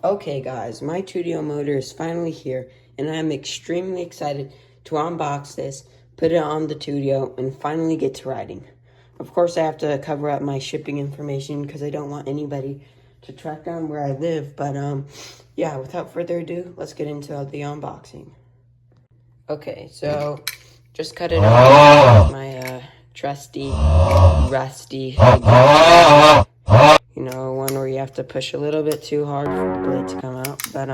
Okay guys, my Tuttio motor is finally here, and I'm extremely excited to unbox this, put it on the Tuttio, and finally get to riding. Of course, I have to cover up my shipping information because I don't want anybody to track down where I live, but yeah, without further ado, let's get into the unboxing. Okay, so just cut it off with my trusty, rusty, you know, one where you have to push a little bit too hard for the blade to come out, but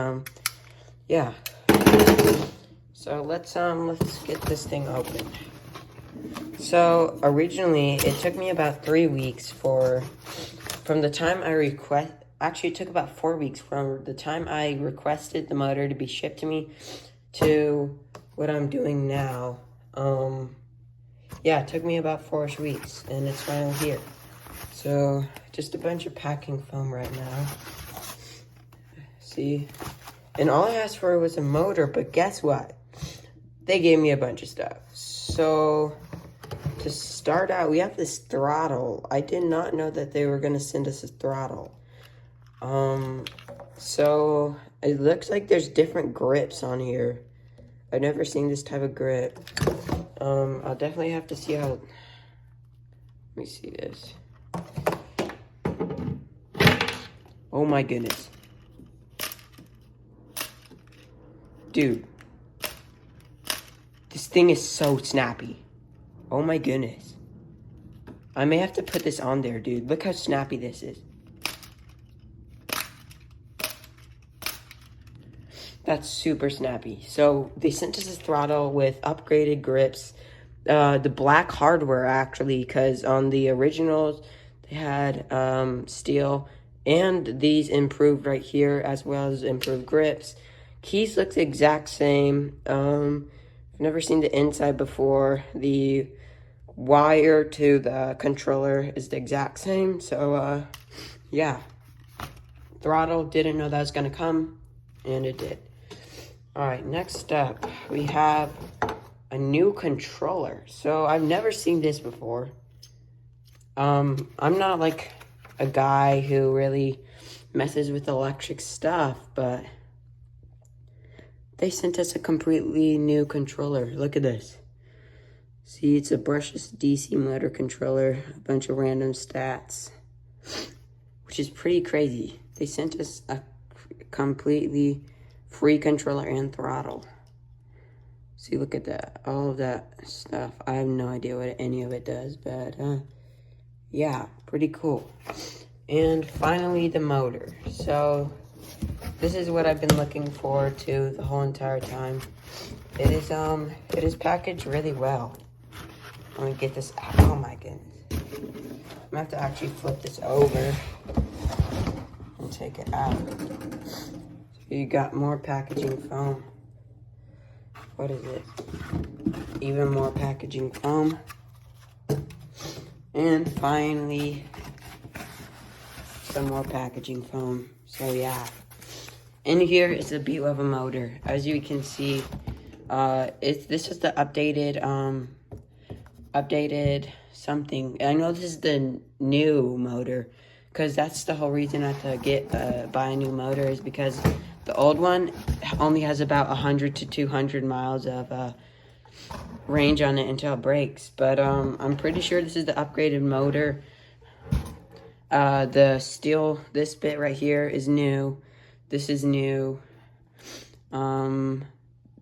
yeah. So let's get this thing open. So originally it took me about 3 weeks from the time I actually it took about 4 weeks from the time I requested the motor to be shipped to me to what I'm doing now. Yeah, it took me about 4 weeks, and it's finally here. So just a bunch of packing foam right now. See? And all I asked for was a motor, but guess what? They gave me a bunch of stuff. So to start out, we have this throttle. I did not know that they were gonna send us a throttle. So it looks like there's different grips on here. I've never seen this type of grip. I'll definitely have to see how. Let me see this. Oh my goodness. Dude. This thing is so snappy. Oh my goodness. I may have to put this on there, dude. Look how snappy this is. That's super snappy. So they sent us a throttle with upgraded grips. The black hardware, actually, because on the originals, they had steel. And these improved right here, as well as improved grips. Keys look the exact same. I've never seen the inside before. The wire to the controller is the exact same. So, yeah. Throttle, didn't know that was going to come, and it did. Alright, next up, we have a new controller. So, I've never seen this before. I'm not like a guy who really messes with electric stuff, but they sent us a completely new controller. Look at this. See, it's a brushless DC motor controller, a bunch of random stats, which is pretty crazy. They sent us a completely free controller and throttle. See, look at that. All of that stuff. I have no idea what any of it does, but yeah, pretty cool. And finally, the motor. So this is what I've been looking forward to the whole entire time. It is packaged really well. Let me get this out. Oh my goodness. I'm gonna have to actually flip this over and take it out. So you got more packaging foam. What is it? Even more packaging foam. And finally, some more packaging foam. So yeah. In here is the B-level motor. As you can see, this is the updated something. I know this is the new motor, because that's the whole reason I had to buy a new motor, is because the old one only has about 100 to 200 miles of range on it until it breaks. But I'm pretty sure this is the upgraded motor. The steel, this bit right here is new. This is new. The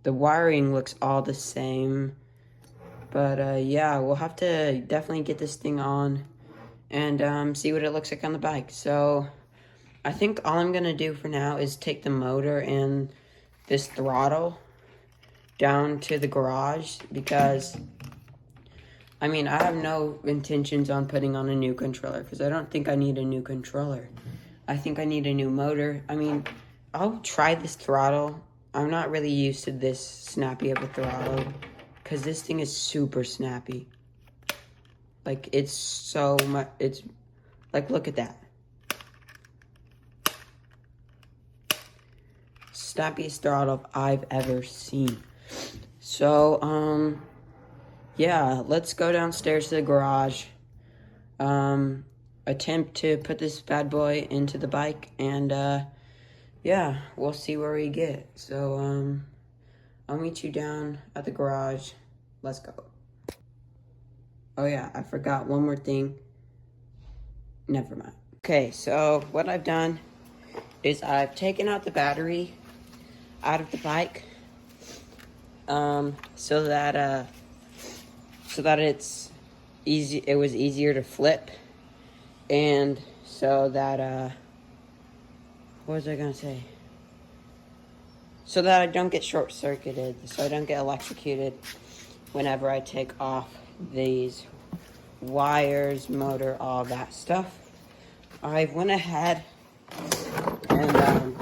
wiring looks all the same. But yeah, we'll have to definitely get this thing on and see what it looks like on the bike. So I think all I'm gonna do for now is take the motor and this throttle down to the garage, because I mean, I have no intentions on putting on a new controller, because I don't think I need a new controller. I think I need a new motor. I mean, I'll try this throttle. I'm not really used to this snappy of a throttle, because this thing is super snappy. Like, it's so much, it's, like, look at that. Snappiest throttle I've ever seen. So, yeah, let's go downstairs to the garage. Attempt to put this bad boy into the bike, and, yeah, we'll see where we get. So, I'll meet you down at the garage. Let's go. Oh yeah, I forgot one more thing. Never mind. Okay, so what I've done is I've taken out the battery out of the bike, so that it's easy. It was easier to flip, and so that what was I gonna say? So that I don't get short-circuited, so I don't get electrocuted whenever I take off these wires, motor, all that stuff. I went ahead and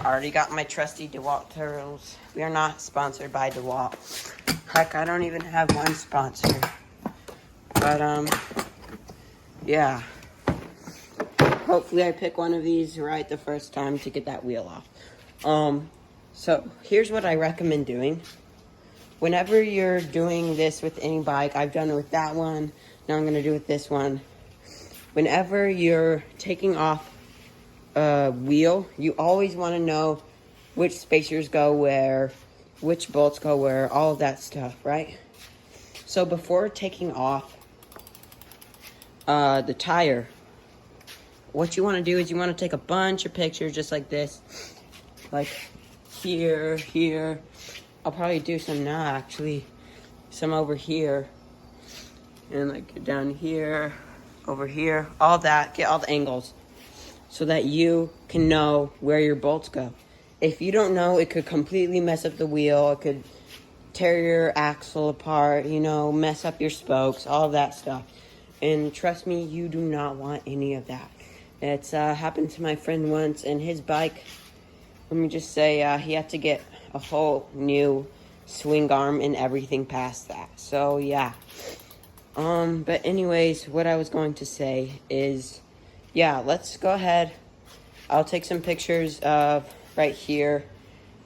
already got my trusty DeWalt turtles. We are not sponsored by DeWalt. Heck, I don't even have one sponsor. But yeah. Hopefully I pick one of these right the first time to get that wheel off. So here's what I recommend doing. Whenever you're doing this with any bike, I've done it with that one, now I'm going to do it with this one. Whenever you're taking off a wheel, you always want to know which spacers go where, which bolts go where, all of that stuff, right? So before taking off the tire, what you want to do is you want to take a bunch of pictures just like this. Like here, here. I'll probably do some now, actually. Some over here. And like down here, over here. All that. Get all the angles. So that you can know where your bolts go. If you don't know, it could completely mess up the wheel. It could tear your axle apart, you know, mess up your spokes, all of that stuff. And trust me, you do not want any of that. It's happened to my friend once, and his bike, let me just say, he had to get a whole new swing arm and everything past that. So, yeah. But anyways, what I was going to say is, yeah, let's go ahead. I'll take some pictures of right here.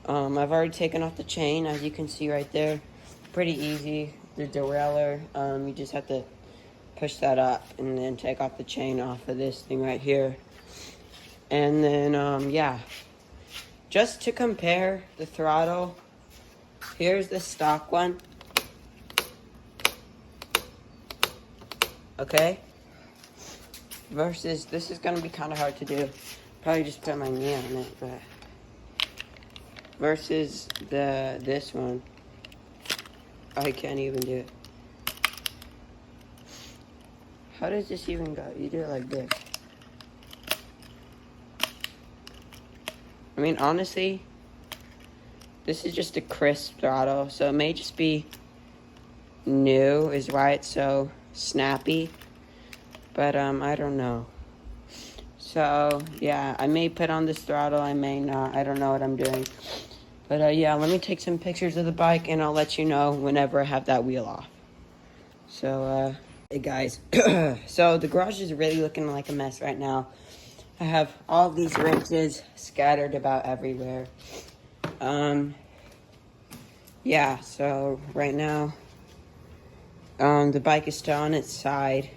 I've already taken off the chain, as you can see right there. Pretty easy. The derailleur, you just have to push that up and then take off the chain off of this thing right here. And then, yeah. Just to compare the throttle, here's the stock one. Okay? Versus, this is going to be kind of hard to do. Probably just put my knee on it, but... Versus this one. I can't even do it. How does this even go? You do it like this. I mean, honestly, this is just a crisp throttle, so it may just be new is why it's so snappy, but I don't know. So yeah, I may put on this throttle, I may not, I don't know what I'm doing. But yeah, let me take some pictures of the bike and I'll let you know whenever I have that wheel off. So hey guys, so the garage is really looking like a mess right now. I have all these wrenches scattered about everywhere. Yeah, so right now, the bike is still on its side.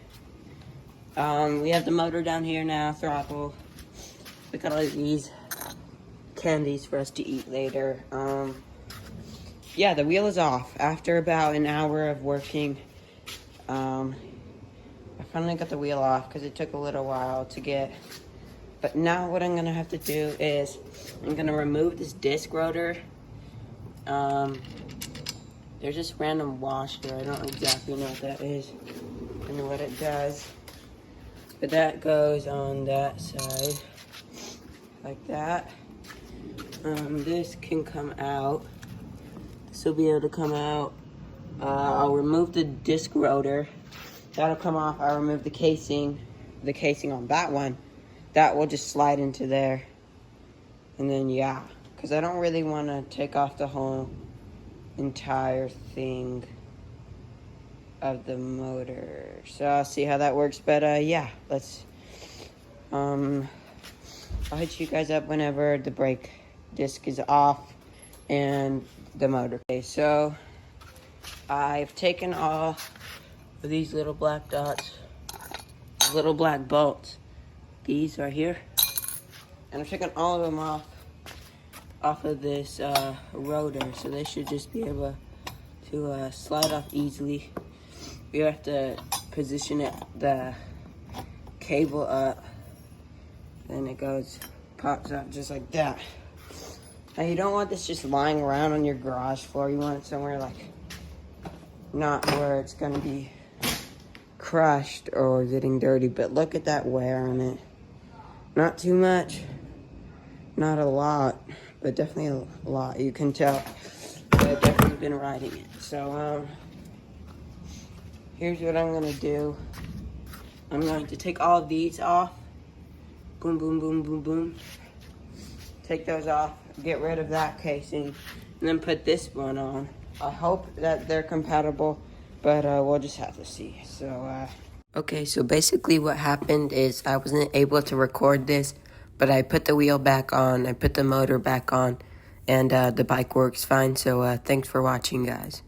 We have the motor down here now, throttle. We got all these candies for us to eat later. Yeah, the wheel is off. After about an hour of working, I finally got the wheel off because it took a little while to get. But now what I'm going to have to do is I'm going to remove this disc rotor. There's this random washer. I don't exactly know what that is and what it does. But that goes on that side. Like that. This can come out. This will be able to come out. I'll remove the disc rotor. That'll come off. I'll remove the casing on that one. That will just slide into there. And then, yeah. Because I don't really want to take off the whole entire thing of the motor. So I'll see how that works. But, yeah. Let's... I'll hit you guys up whenever the brake disc is off and the motor. Okay, so I've taken off these little black dots, little black bolts. These right here. And I'm taking all of them off of this rotor, so they should just be able to slide off easily. You have to position the cable up, then it pops up just like that. Now you don't want this just lying around on your garage floor. You want it somewhere like not where it's gonna be crushed or getting dirty. But look at that wear on it. Not too much, not a lot, but definitely a lot. You can tell I've definitely been riding it. So here's what I'm gonna do. I'm going to take all of these off. Boom, boom, boom, boom, boom. Take those off, get rid of that casing, and then put this one on. I hope that they're compatible, but we'll just have to see. So, okay, so basically what happened is I wasn't able to record this, but I put the wheel back on, I put the motor back on, and the bike works fine. So, thanks for watching, guys.